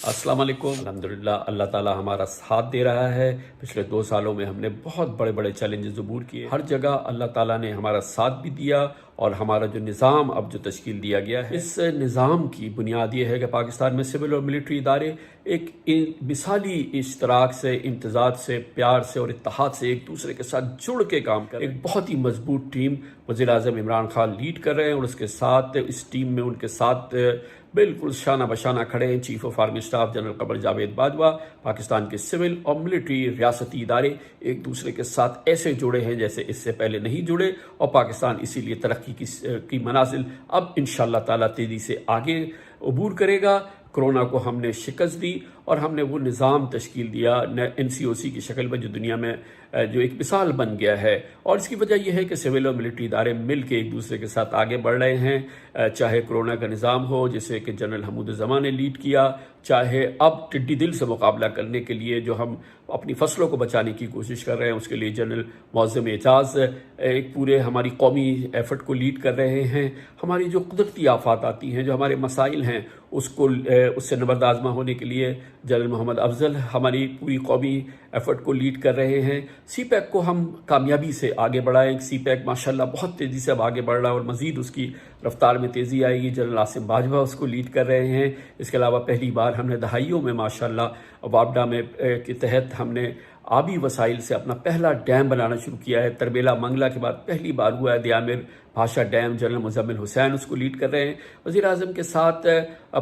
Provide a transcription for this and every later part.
السلام علیکم۔ الحمدللہ اللہ تعالیٰ ہمارا ساتھ دے رہا ہے۔ پچھلے 2 سالوں میں ہم نے بہت بڑے بڑے چیلنجز عبور کیے، ہر جگہ اللہ تعالیٰ نے ہمارا ساتھ بھی دیا، اور ہمارا جو نظام اب جو تشکیل دیا گیا ہے، اس نظام کی بنیاد یہ ہے کہ پاکستان میں سول اور ملٹری ادارے ایک مثالی اشتراک سے، امتزاج سے، پیار سے اور اتحاد سے ایک دوسرے کے ساتھ جڑ کے کام کریں۔ ایک بہت ہی مضبوط ٹیم وزیر اعظم عمران خان لیڈ کر رہے ہیں، اور اس کے ساتھ اس ٹیم میں ان کے ساتھ بالکل شانہ بشانہ کھڑے ہیں chief of army staff general Qamar Javed Bajwa. Pakistan کے سول اور ملٹری ریاستی ادارے ایک دوسرے کے ساتھ ایسے جڑے ہیں جیسے اس سے پہلے نہیں جڑے، اور پاکستان اسی لیے ترقی کی منازل اب انشاءاللہ تعالیٰ تیزی سے آگے عبور کرے گا۔ کرونا کو ہم نے شکست دی، اور ہم نے وہ نظام تشکیل دیا NCOC کی شکل میں جو دنیا میں جو ایک مثال بن گیا ہے، اور اس کی وجہ یہ ہے کہ سول اور ملٹری ادارے مل کے ایک دوسرے کے ساتھ آگے بڑھ رہے ہیں، چاہے کرونا کا نظام ہو جسے کہ جنرل حمود الزماں نے لیڈ کیا، چاہے اب ٹڈی دل سے مقابلہ کرنے کے لیے جو ہم اپنی فصلوں کو بچانے کی کوشش کر رہے ہیں، اس کے لیے جنرل معظم اعجاز ایک پورے ہماری قومی ایفرٹ کو لیڈ کر رہے ہیں۔ ہماری جو قدرتی آفات آتی ہیں، جو ہمارے مسائل ہیں، اس سے نبرد آزما ہونے کے لیے جنرل محمد افضل ہماری پوری قومی ایفرٹ کو لیڈ کر رہے ہیں۔ سی پیک کو ہم کامیابی سے آگے بڑھائیں۔ سی پیک ماشاءاللہ بہت تیزی سے اب آگے بڑھ رہا ہے، اور مزید اس کی رفتار میں تیزی آئے گی۔ جنرل عاصم باجوہ اس کو لیڈ کر رہے ہیں۔ اس کے علاوہ پہلی بار ہم نے دہائیوں میں ماشاءاللہ وابڈا میں کے تحت ہم نے آبی وسائل سے اپنا پہلا ڈیم بنانا شروع کیا ہے۔ تربیلا منگلا کے بعد پہلی بار ہوا ہے دیامر بھاشا ڈیم، جنرل مزمل حسین اس کو لیڈ کر رہے ہیں۔ وزیر اعظم کے ساتھ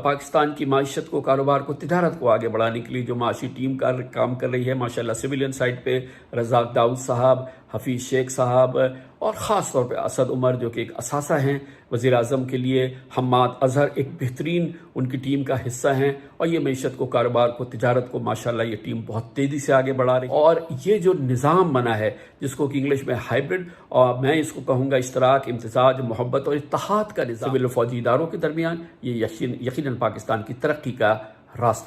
پاکستان کی معیشت کو، کاروبار کو، تجارت کو آگے بڑھانے کے لیے جو معاشی ٹیم کام کر رہی ہے، ماشاءاللہ سویلین سائٹ پہ رزاق داؤد صاحب، حفیظ شیخ صاحب، اور خاص طور پہ اسد عمر جو کہ ایک اثاثہ ہیں وزیر اعظم کے لیے، حماد اظہر ایک بہترین ان کی ٹیم کا حصہ ہیں، اور یہ معیشت کو، کاروبار کو، تجارت کو ماشاءاللہ یہ ٹیم بہت تیزی سے آگے بڑھا رہی ہے۔ اور یہ جو نظام بنا ہے جس کو کہ انگلش میں ہائبرڈ، اور میں اس کو کہوں گا اشتراک، امتزاج، محبت اور اتحاد کا نظام سول و فوجی اداروں کے درمیان، یہ یقیناً پاکستان کی ترقی کا راستہ